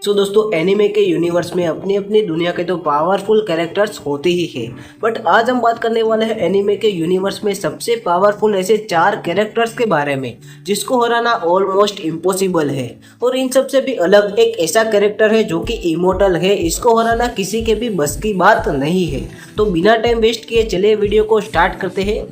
सो दोस्तों एनिमे के यूनिवर्स में अपनी अपनी दुनिया के तो पावरफुल कैरेक्टर्स होते ही हैं, बट आज हम बात करने वाले हैं एनिमे के यूनिवर्स में सबसे पावरफुल ऐसे 4 कैरेक्टर्स के बारे में जिसको हराना ऑलमोस्ट इम्पॉसिबल है। और इन सब से भी अलग एक ऐसा कैरेक्टर है जो कि इमोर्टल है, इसको हराना किसी के भी बस की बात नहीं है। तो बिना टाइम वेस्ट किए चलिए वीडियो को स्टार्ट करते हैं।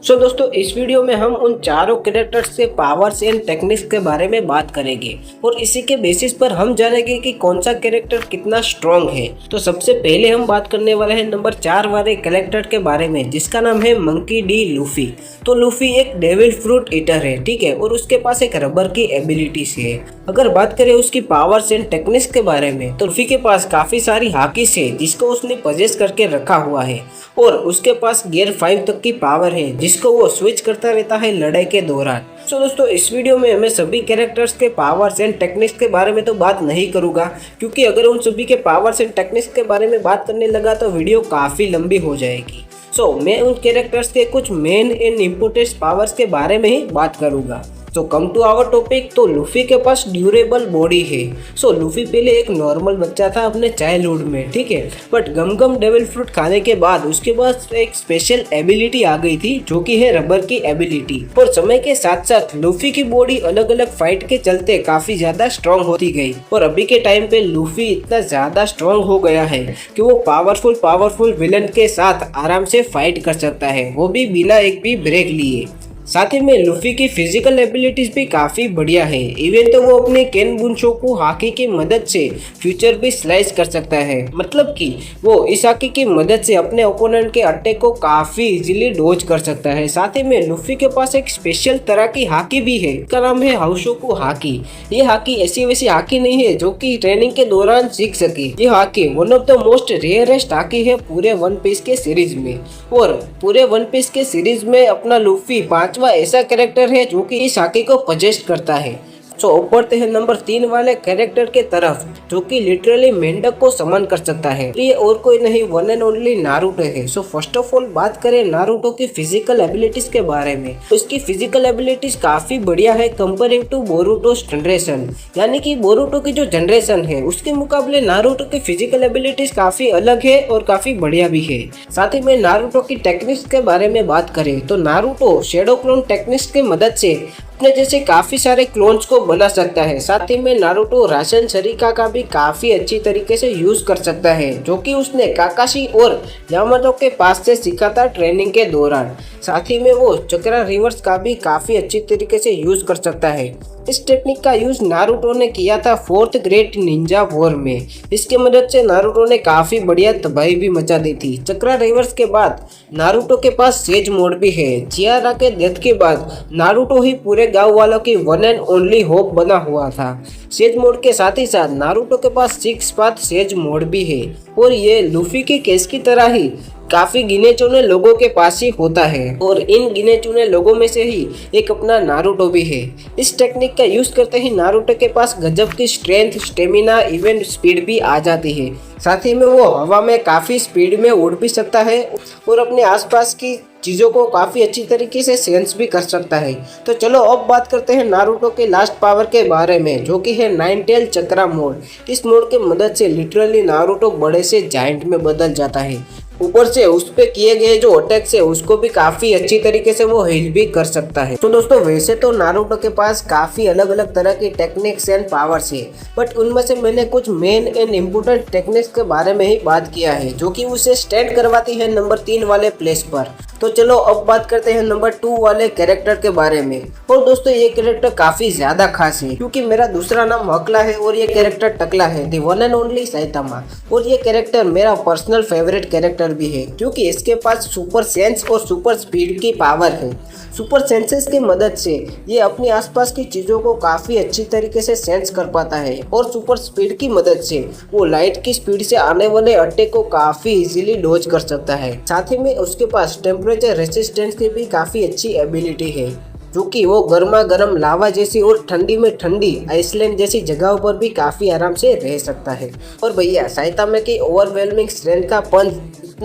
सो दोस्तों इस वीडियो में हम उन चारों कैरेक्टर्स के पावर्स एंड टेक्निक्स के बारे में बात करेंगे और इसी के बेसिस पर हम जानेंगे कि कौन सा कैरेक्टर कितना स्ट्रॉन्ग है। तो सबसे पहले हम बात करने वाले हैं नंबर 4 वाले कैरेक्टर के बारे में जिसका नाम है मंकी डी लूफी। तो लूफी एक डेविल फ्रूट ईटर है, ठीक है, और उसके पास एक रबर की एबिलिटीज है। अगर बात करें उसकी पावर्स एंड टेक्निक्स के बारे में तो लूफी के पास काफी सारी हाकीस है जिसको उसने पजेस करके रखा हुआ है और उसके पास गियर 5 तक की पावर है जिसको वो स्विच करता रहता है लड़ाई के दौरान। सो दोस्तों इस वीडियो में मैं सभी कैरेक्टर्स के पावर्स एंड टेक्निक्स के बारे में तो बात नहीं करूंगा, क्योंकि अगर उन सभी के पावर्स एंड टेक्निक्स के बारे में बात करने लगा तो वीडियो काफ़ी लंबी हो जाएगी। सो मैं उन कैरेक्टर्स के कुछ मेन एंड इम्पोर्टेंट पावर्स के बारे में ही बात करूंगा। तो कम टू आवर टॉपिक, तो लूफी के पास ड्यूरेबल बॉडी है। सो लूफी पहले एक नॉर्मल बच्चा था अपने चाइल्डहुड में, ठीक है, but gum gum devil fruit खाने के बाद उसके पास एक स्पेशल एबिलिटी आ गई थी जो कि है रबर की एबिलिटी। और समय के साथ साथ लूफी की बॉडी अलग अलग फाइट के चलते काफी ज्यादा स्ट्रॉन्ग होती गई और अभी के टाइम पे लूफी इतना ज्यादा स्ट्रॉन्ग हो गया है कि वो पावरफुल विलन के साथ आराम से फाइट कर सकता है, वो भी बिना एक भी ब्रेक लिए। साथ ही में लूफी की फिजिकल एबिलिटीज भी काफी बढ़िया है। इवन तो वो अपने केन बुंशो को हाकी की मदद से फ्यूचर भी स्लाइस कर सकता है, मतलब कि वो इस हाकी की मदद से अपने ओपोनेंट के अटैक को काफी इजीली डॉज कर सकता है। साथ ही में लूफी के पास एक स्पेशल तरह की हाकी भी है, इसका नाम है हाउशोकू हाकी। ये हाकी ऐसी वैसी हाकी नहीं है जो कि ट्रेनिंग के दौरान सीख सके। ये hockey one of the most rarest hockey है पूरे वन पीस के सीरीज में, और पूरे वन पीस के सीरीज में अपना लूफी पांचवा ऐसा कैरेक्टर है जो कि इस हाकी को पजेस्ट करता है। सो बढ़ते हैं नंबर 3 वाले कैरेक्टर के तरफ जो कि लिटरली मेंढक को समन कर सकता है। ये और कोई नहीं, वन एंड ओनली नारुतो है। सो फर्स्ट ऑफ ऑल बात करें नारुतो की फिजिकल एबिलिटीज के बारे में, तो इसकी फिजिकल एबिलिटीज काफी बढ़िया है कंपेयरिंग टू बोरुटो जनरेशन, यानी कि बोरुटो की जो जनरेशन है उसके मुकाबले नारुतो की फिजिकल एबिलिटीज काफी अलग है और काफी बढ़िया भी है। साथ ही में नारुतो की टेक्निक्स के बारे में बात करें तो नारुतो शेडो क्लोन टेक्निक्स की मदद से अपने जैसे काफी सारे क्लोन्स को बना सकता है। साथ ही में नारुतो राशन शरीका का भी काफी अच्छी तरीके से यूज कर सकता है जो कि उसने काकाशी और यामातो के पास से सीखा था ट्रेनिंग के दौरान। साथ ही में वो चक्रा रिवर्स का भी काफी अच्छी तरीके से यूज कर सकता है। इस टेक्निक का यूज नारुतो ने किया था 4th ग्रेट निंजा वॉर में। इसकी मदद से नारुतो ने काफी बढ़िया तबाही भी मचा दी थी। चक्रा रिवर्स के बाद नारुतो के पास सेज मोड भी है। चियारा के डेथ के बाद नारुतो ही पूरे गांव वालों की वन एंड ओनली होप बना हुआ था। सेज मोड के साथ ही साथ नारुतो के पास 6 पाथ सेज मोड भी है और ये लूफी के केस की तरह ही काफी गिने चुने लोगों के पास ही होता है और इन गिने चुने लोगों में से ही एक अपना नारुतो भी है। इस टेक्निक का यूज करते ही नारुतो के पास गजब की स्ट्रेंथ, स्टेमिना, इवन स्पीड भी आ जाती है। साथ ही में वो हवा में काफी स्पीड में उड़ भी सकता है और अपने आसपास की चीज़ों को काफ़ी अच्छी तरीके से सेंस भी कर सकता है। तो चलो अब बात करते हैं नारुतो के लास्ट पावर के बारे में जो कि है 9 टेल चक्रा मोड। इस मोड की मदद से लिटरली नारुतो बड़े से जायंट में बदल जाता है। ऊपर से उस पे किए गए जो अटैक्स है उसको भी काफी अच्छी तरीके से वो हील भी कर सकता है। तो दोस्तों वैसे तो नारुतो के पास काफी अलग अलग तरह की टेक्निक्स एंड पावर्स है, बट उनमें से मैंने कुछ मेन एंड इम्पोर्टेंट टेक्निक्स के बारे में ही बात किया है जो कि उसे स्टैंड करवाती है नंबर 3 वाले प्लेस पर। तो चलो अब बात करते हैं नंबर 2 वाले कैरेक्टर के बारे में। और दोस्तों ये कैरेक्टर काफी ज्यादा खास है क्योंकि मेरा दूसरा नाम हकला है और ये कैरेक्टर टकला है, दी वन एंड ओनली साइतामा। और ये कैरेक्टर मेरा पर्सनल फेवरेट कैरेक्टर भी है क्योंकि इसके पास सुपर सेंस और सुपर स्पीड की पावर है। सुपर सेंसेस की मदद से ये अपने आसपास की चीज़ों को काफ़ी अच्छी तरीके से सेंस कर पाता है और सुपर स्पीड की मदद से वो लाइट की स्पीड से आने वाले अटैक को काफ़ी इजीली डॉज कर सकता है। साथ ही में उसके पास टेम्परेचर रेसिस्टेंस की भी काफ़ी अच्छी एबिलिटी है जो कि वो गर्मा गर्म लावा जैसी और ठंडी में ठंडी आइसलैंड जैसी जगहों पर भी काफ़ी आराम से रह सकता है। और भैया साइतामा की ओवरवेलमिंग स्ट्रेंथ का पंच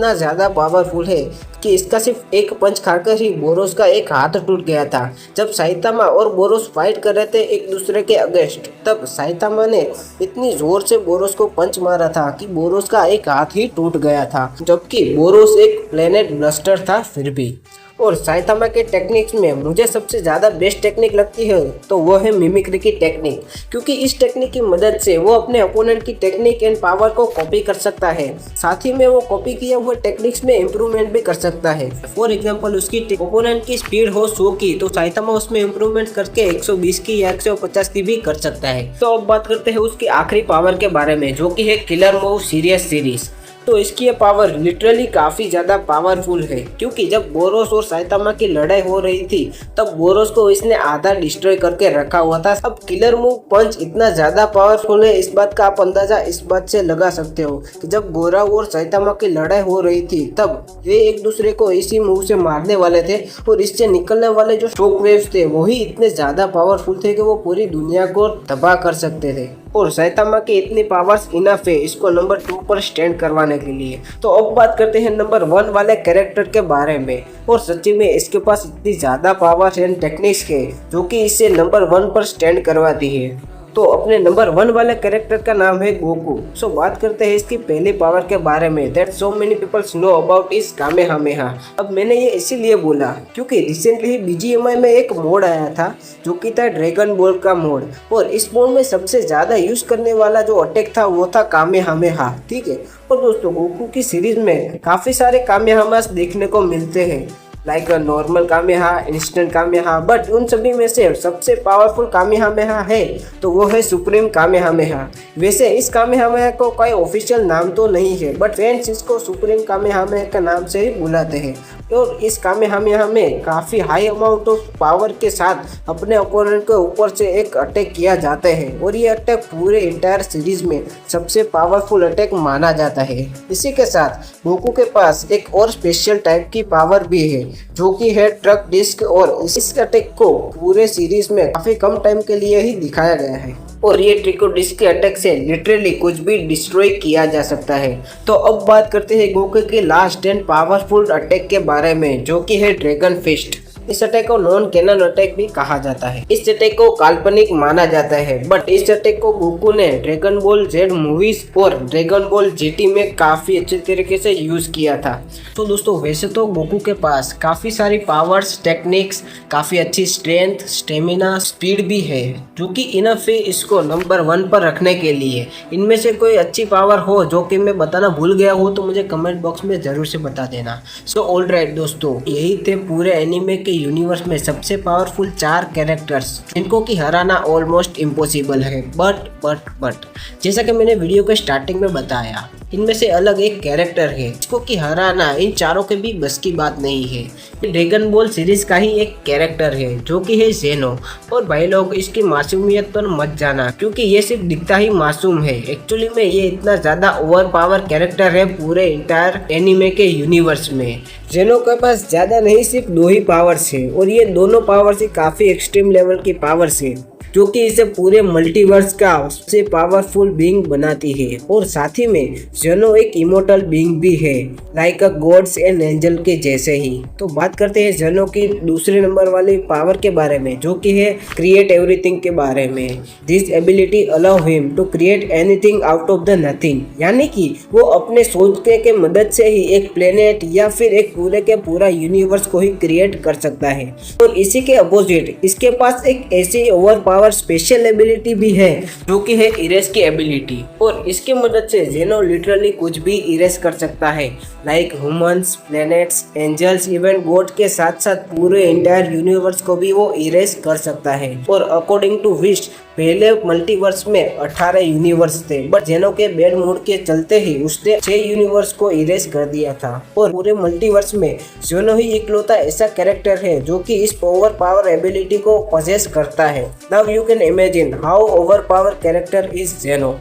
इतना ज़्यादा पावरफुल है कि इसका सिर्फ एक पंच खाकर ही बोरोस का एक हाथ टूट गया था। जब साइतामा और बोरोस फाइट कर रहे थे एक दूसरे के अगेंस्ट, तब साइतामा ने इतनी जोर से बोरोस को पंच मारा था कि बोरोस का एक हाथ ही टूट गया था, जबकि बोरोस एक प्लेनेट ब्लस्टर था फिर भी। और साइतामा के टेक्निक्स में मुझे सबसे ज़्यादा बेस्ट टेक्निक लगती है तो वो है मिमिक्री की टेक्निक, क्योंकि इस टेक्निक की मदद से वो अपने ओपोनेंट की टेक्निक एंड पावर को कॉपी कर सकता है। साथ ही में वो कॉपी किए हुए टेक्निक्स में इम्प्रूवमेंट भी कर सकता है। फॉर एग्जांपल, उसकी ओपोनेंट की स्पीड हो 100 की तो साइतामा उसमें इम्प्रूवमेंट करके 120 की या 150 की भी कर सकता है। तो अब बात करते हैं उसकी आखिरी पावर के बारे में, जो कि है किलर मूव सीरियस सीरीज। तो इसकी ये पावर लिटरली काफ़ी ज़्यादा पावरफुल है, क्योंकि जब बोरोस और साइतामा की लड़ाई हो रही थी तब बोरोस को इसने आधा डिस्ट्रॉय करके रखा हुआ था। अब किलर मूव पंच इतना ज़्यादा पावरफुल है, इस बात का आप अंदाज़ा इस बात से लगा सकते हो कि जब गोरा और साइतामा की लड़ाई हो रही थी तब वे एक दूसरे को इसी मूव से मारने वाले थे और इससे निकलने वाले जो शॉक वेव्स थे वही इतने ज़्यादा पावरफुल थे कि वो पूरी दुनिया को तबाह कर सकते थे। और साइतामा की इतनी पावर्स इनफ है इसको नंबर 2 पर स्टैंड करवाने के लिए। तो अब बात करते हैं नंबर 1 वाले कैरेक्टर के बारे में। और सच्ची में इसके पास इतनी ज़्यादा पावर्स एंड टेक्निक्स है जो कि इसे नंबर 1 पर स्टैंड करवाती है। तो अपने नंबर 1 वाले कैरेक्टर का नाम है गोकू। सो बात करते हैं इसकी पहली पावर के बारे में, that so many peoples know about is Kamehameha. अब मैंने ये इसीलिए बोला क्योंकि रिसेंटली BGMI में एक मोड आया था जो कि था ड्रैगन बॉल का मोड, और इस मोड में सबसे ज़्यादा यूज करने वाला जो अटैक था वो था कामेहामेहा। ठीक है, और दोस्तों गोकू की सीरीज में काफ़ी सारे कामेहामेहास देखने को मिलते हैं, लाइक नॉर्मल कामेहा, इंस्टेंट कामेहा, बट उन सभी में से सबसे पावरफुल कामेहामेहा है तो वो है सुप्रीम कामेहामेहा। वैसे इस कामेहामेहा को कोई ऑफिशियल नाम तो नहीं है, बट फैंस इसको सुप्रीम कामेहामेहा के नाम से ही बुलाते हैं। और इस कामेहामेहा में काफ़ी हाई अमाउंट ऑफ पावर के साथ अपने ओपोनेंट के ऊपर से एक अटैक किया जाता है, और ये अटैक पूरे इंटायर सीरीज में सबसे पावरफुल अटैक माना जाता है। इसी के साथ गोकू के पास एक और स्पेशल टाइप की पावर भी है जो कि है ट्रक डिस्क, और इस अटैक को पूरे सीरीज में काफ़ी कम टाइम के लिए ही दिखाया गया है। और ये ट्रिको डिस्क के अटैक से लिटरली कुछ भी डिस्ट्रॉय किया जा सकता है। तो अब बात करते हैं गोकू के लास्ट एंड पावरफुल अटैक के बारे में, जो कि है ड्रैगन फिस्ट। इस अटैक को नॉन कैनन अटैक भी कहा जाता है। इस अटैक को काल्पनिक माना जाता है, बट इस अटैक को गोकू ने ड्रैगन बॉल जेड मूवीज और ड्रैगन बॉल GT में काफी अच्छे तरीके से यूज किया था। तो दोस्तों वैसे तो गोकू के पास काफी सारी पावर्स, टेक्निक्स, काफी अच्छी स्ट्रेंथ, स्टेमिना, स्पीड भी है, जो कि इनफ है इसको नंबर 1 पर रखने के लिए। इनमें से कोई अच्छी पावर हो जो कि मैं बताना भूल गया हो तो मुझे कमेंट बॉक्स में जरूर से बता देना। सो ऑलराइट दोस्तों, यही थे पूरे एनिमे के यूनिवर्स में सबसे पावरफुल 4 कैरेक्टर्स जिनको कि हराना ऑलमोस्ट इम्पॉसिबल है। बट जैसा कि मैंने वीडियो के स्टार्टिंग में बताया, इनमें से अलग एक कैरेक्टर है जिसको कि हराना इन चारों के भी बस की बात नहीं है। ये ड्रैगन बॉल सीरीज का ही एक कैरेक्टर है जो कि है ज़ेनो। और भाई लोग इसकी मासूमियत पर मत जाना, क्योंकि ये सिर्फ दिखता ही मासूम है, एक्चुअली में ये इतना ज़्यादा ओवर पावर कैरेक्टर है पूरे इंटायर एनिमे के यूनिवर्स में। ज़ेनो के पास ज़्यादा नहीं सिर्फ 2 ही पावर्स है, और ये दोनों पावर्स ही काफ़ी एक्सट्रीम लेवल की पावर्स है जो कि इसे पूरे मल्टीवर्स का सबसे पावरफुल बीइंग बनाती है। और साथ ही में ज़ेनो एक इमोर्टल बीइंग भी है, like a gods and angel के जैसे ही। तो बात करते हैं ज़ेनो की दूसरे नंबर वाली पावर के बारे में, जो कि है क्रिएट एवरीथिंग के बारे में। This ability allow him to create anything out of the nothing, यानी कि वो अपने सोचने के मदद से ही एक प्लेनेट या फिर एक पूरे के पूरा यूनिवर्स को ही क्रिएट कर सकता है। और इसी के अपोजिट इसके पास एक ऐसी ओवर पावर स्पेशल एबिलिटी भी है जो कि है इरेज की एबिलिटी, और इसकी मदद से ज़ेनो लिटरली कुछ भी इरेज कर सकता है, like humans, planets, angels, even God के साथ साथ पूरे इंटायर यूनिवर्स को भी वो इरेज कर सकता है। और अकॉर्डिंग टू विश पहले मल्टीवर्स में 18 यूनिवर्स थे, बट ज़ेनो के बैड मूड के चलते ही उसने 6 यूनिवर्स को इरेज कर दिया था। और पूरे मल्टीवर्स में ज़ेनो ही इकलौता ऐसा कैरेक्टर है जो कि इस ओवर पावर एबिलिटी को पजेस करता है। Now you can imagine how over power character is Zeno.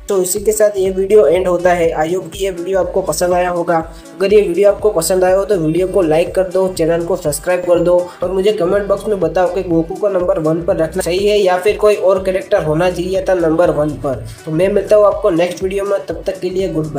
तो इसी के साथ ये वीडियो एंड होता है। आई होप कि ये वीडियो आपको पसंद आया होगा। अगर ये वीडियो आपको पसंद आया हो तो वीडियो को लाइक कर दो, चैनल को सब्सक्राइब कर दो, और मुझे कमेंट बॉक्स में बताओ कि गोकू को नंबर 1 पर रखना सही है या फिर कोई और कैरेक्टर होना चाहिए था नंबर 1 पर। तो मैं मिलता हूँ आपको नेक्स्ट वीडियो में, तब तक के लिए गुड बाय।